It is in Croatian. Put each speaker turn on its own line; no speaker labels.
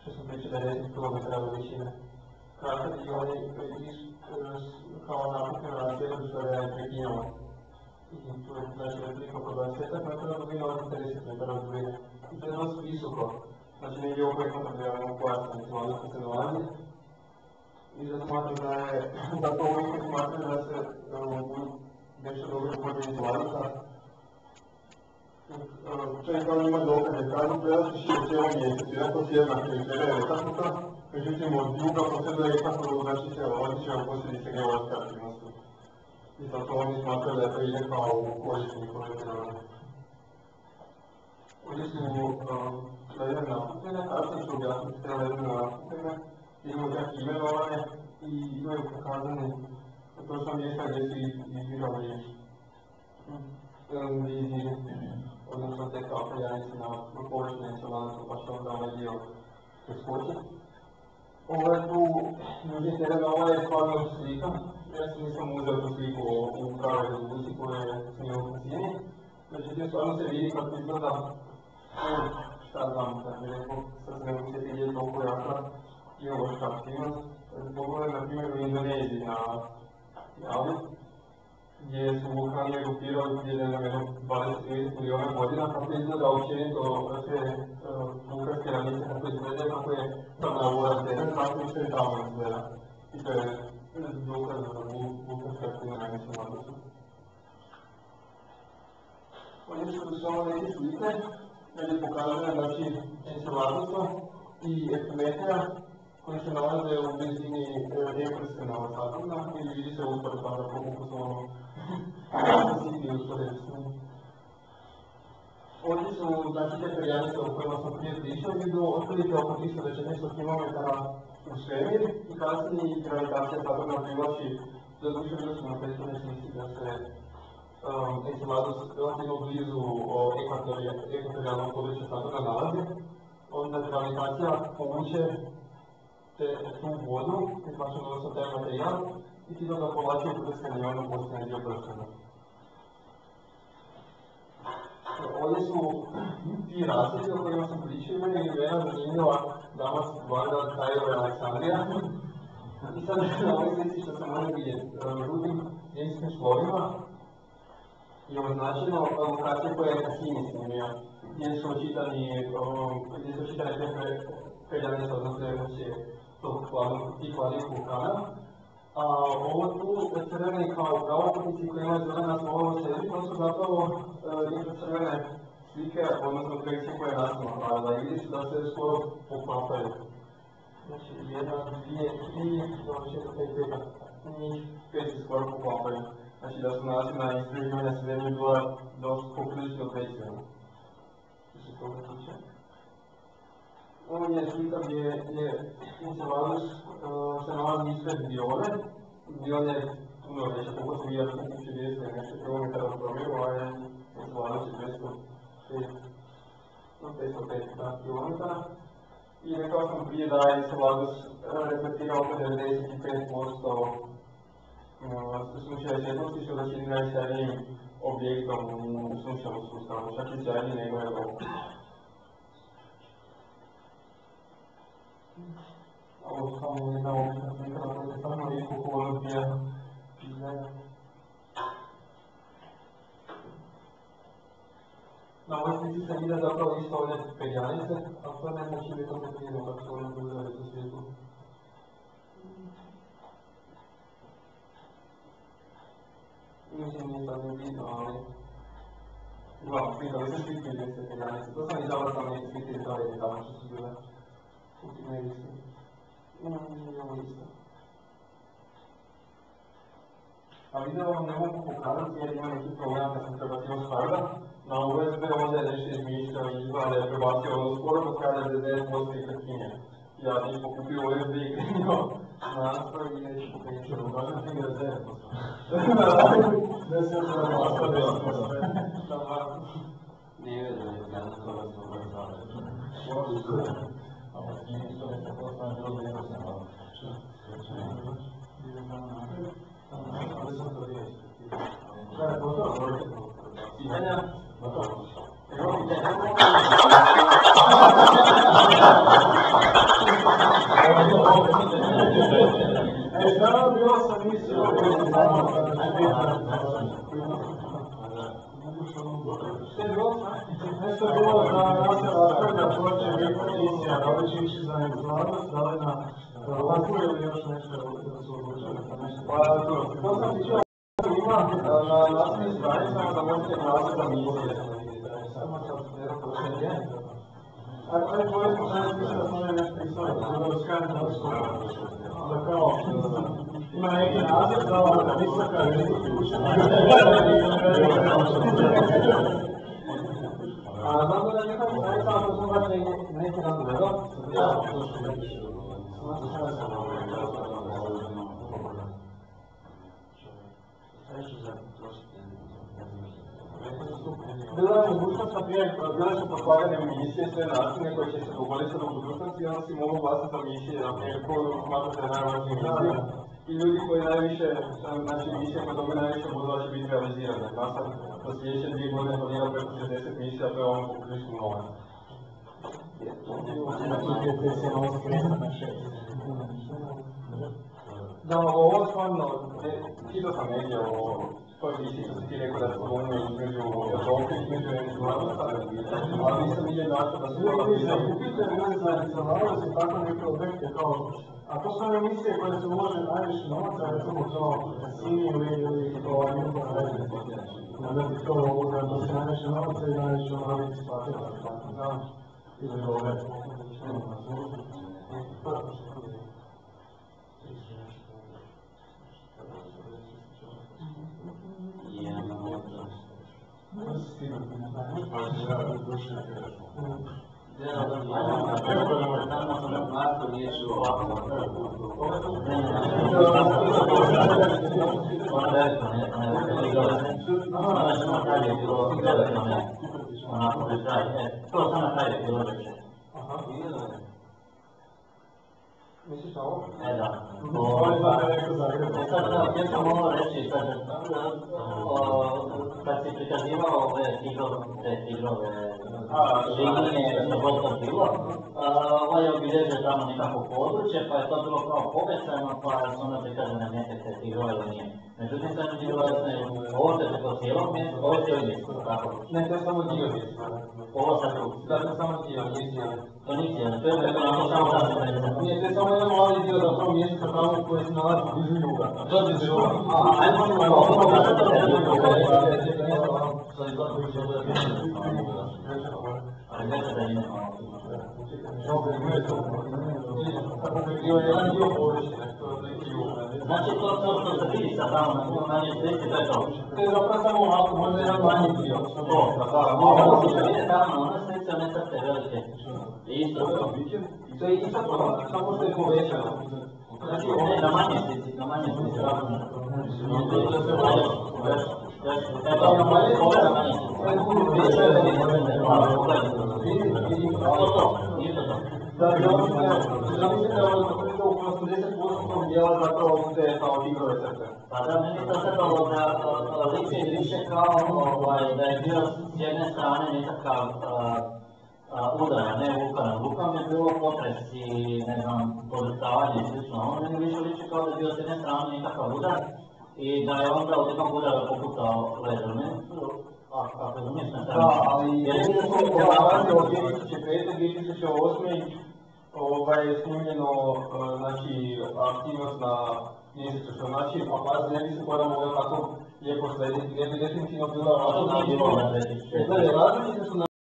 što sam pričao 90 km veličine. Kratak i oni kao napukne na svijetu što ga je prekinuo. I tu je znači otprilike oko 20 metara dubina, oko 30 metara dubine. I to je dosta visoko. Znači negdje oko ekonomiranog pojasa, mislim, što se nalazi. I da smatram da je, da to uvijek smatram da se nešto dobro uvođenje izlazica. Čovjek kao ima dokaze, kažu prelaziš je u cijelom mjesecu, iako sjedna periferija je netaknuta, međutim od juga po sve da je taknuto, znači se odlične posljedice geološke aktivnosti. I zato oni smatraju da je to ide kao u korišću njihove prirode. Ovdje su ledene napukljene, kasnije ću objasniti te ledene napukljene, imamo čak imenovanje i imaju pokazani točno mjesta gdje su izvirali viziji, odnosno te kao janice na površine Encelada, pa što onda ovaj dio preskoči. Ovo je tu, međutim, ovo je stvarno slika. Ja se nisam uzeo tu sliku u pravoj rezoluciji koja je snimao u cijeni. Međutim, stvarno se vidi kako izgleda, šta znam, da bi rekao, sad se ne mogu se vidjeti toliko jaka geološka aktivnost. Pogledaj, na primjer, u Indoneziji na Javi, gdje su vulkani erupirali prije jedno 20-30 milijuna godina, kako izgleda općenito te vulkanske ravnice, kako izgledaju, kako je tamo urazljena, tako isto i tamo izgleda. I to je dokaz za vulkanske aktivne ravnice na Marsu. Ovdje su samo neke slike, gdje pokazuje znači Enceladica i Epimeteja, koji se nalaze u blizini Ekrskena od Saturna i vidi se uspore tada koliko su ono sitni uspore. Ovdje su znači te perjanice o kojima sam prije pričao, idu otprilike oko 300 km u svemir i kasnije gravitacija Saturna privlači, zaduše bilo smo na prethodnoj slici da se Enceladus relativno blizu ekvatorijalnog područja Saturna nalazi, onda gravitacija povuče tu vodu, izbačeno odnosno taj materijal, i ti da povlači u prskanje i ono postane dio prskanja. Ovdje su ti razlike o kojima sam pričao, imaju imena zanimljiva Damas, Varda, Kairo i Aleksandrija. I sad na ovoj slici što se može vidjeti, drugim jedinskim slovima je označeno lokacija koja je Cassini snimio, gdje su očitane te perjanice, odnosno emocije tih hladnih vulkana. A ovo tu crvene kao pravokutnici koji imaju zelena slova u sebi, to su zapravo infracrvene slike, odnosno projekcije koje je NASA napravila i vidiš da se skoro poklapaju. Znači, 1, 2, 3, 4, 5, 5, njih 5 se skoro poklapaju. Znači da su nasilna istraživanja s zemlje bila dosta poprilično pretjerana. Što se toga tiče. Ovo je slika gdje Enceladus se nalazi ispred Dione. Dione je puno veća, koliko se vidi 1200 nešto kilometara od promjeru, a je Enceladus je 505 kilometara. I rekao sam prije da je Enceladus reflektirao oko 95% sunčeve svjetlosti, što da čini najsjajnijim objektom u sunčevom sustavu, čak i sjajniji nego je Europa. Ovo su samo jedna obična slika, na kojoj se samo vidi koliko ono odbija izgleda. Na ovoj slici se vide zapravo isto ovdje perjanice, ali to ne znači da je to prekrijeno kako su ono uzeli u svijetu. Mislim nije sad ne vidno, ali uglavnom slikali se slike gdje se perjanice. To sam izabrao sam neke slike iz dalje tamo što su bile multimedijske. Nije ovo isto. A video vam ne mogu pokazati jer ima neki problem kad sam prebacio Sharda na USB, onda je nešto izmišljao i izgleda da je prebacio ono skoro kod kada je 10% i krkinje. Ja sam pokupio USB i krenio nastroj i neću pokreniti što kažem ti ga 10%. Da se to ne ostavi. Nije da je jedan skoro da se uvrstave.
Ama yine sonraki postane yol yapasın ama.
Питання? Nešto je bilo da se raspravlja ko će biti emisija, da li će ići za Egzodus, da li na Loku ili još nešto da su odlučili za nešto. Pa to sam ti čuo ima na naslovnim stranicama da možete glasiti za misije. Samo sad pošalje. Ako je tvoje slučajno mislim da sam nešto pisao, da skajem na što da kao ima neki naziv da ova visoka a znam da nekako stranica, ako sam baš neki dan gledao, ja to što ne piše. Bila je mogućnost, na primjer, bile su poslagane misije, sve načine koje će se dogoditi u budućnosti i onda si mogu glasati za misije, na primjer, koju smatrate najvažnijim misijom. I ljudi koji najviše, znači misije koje dobiju najviše bodova će biti realizirane. Ja sam za sljedeće 2 godine planirao preko 60 misija, to je ono poprilično novac. Da, ovo stvarno, čitao sam negdje o toj misiji što si ti rekao da se spomenuo između Evrope i između Egzodasa, ali nisam vidio način da se toga pitaju. Pitaju nezajednice, se tako neke objekte kao, a to su one misije koje se ulože najviše novaca, recimo kao Sini ili to Newton Reddit. Da bi to ovoga da se najviše novaca i najviše novaca isplatila, tako da, ili ove. Misliš na ovo?
Da. Htio sam ovo reći, kad si prikazivao ove tigrove linije što god to bilo, ovaj je obilježio tamo nekako područje, pa je to bilo kao povećano, pa su onda prikazane neke te tigrove linije. Međutim, sad mi je bilo jasno, ovo se preko cijelog mjesta, ovo je cijeli mjesto, tako?
Ne, to je samo dio mjesta.
Ovo sad tu?
Da, to je samo dio, nije cijeli.
To nije cijeli, to je preko samo tamo mjesta.
Nije, to je samo jedan mali dio za to mjesto tamo koje se nalazi blizu juga.
To je blizu juga? Aha, ajmo ovo pokazati da je juga. To je dobro što bude bilo. Ali neće da nije malo. Znači to što se vidi sad tamo na manje slici, to je to?
To je zapravo samo ovako, možda jedan manji dio.
Ovo što se vidi tamo, ono slice, one srce velike. Isto to.
To je isto to, samo što je povećano.
Znači, na manje slici, na manje slici. Pa da, meni to trebalo da liči više kao da je bio s jedne strane nekakav udar, ne vulkan. Vulkan je bilo potres i, ne znam, podrštavanje i slično. On meni više liči kao da je bio s jedne strane nekakav udar i da je onda od jednog udara poputao leđa. Ako je umješna strana.
Da, ali jedino što je poravanje od 2005. 2008. je snimljeno aktivnost na mjesecu, što znači, a pazi, ne bi se koja mogla tako lijepo slediti, ne bi definitivno bila različite. Različite su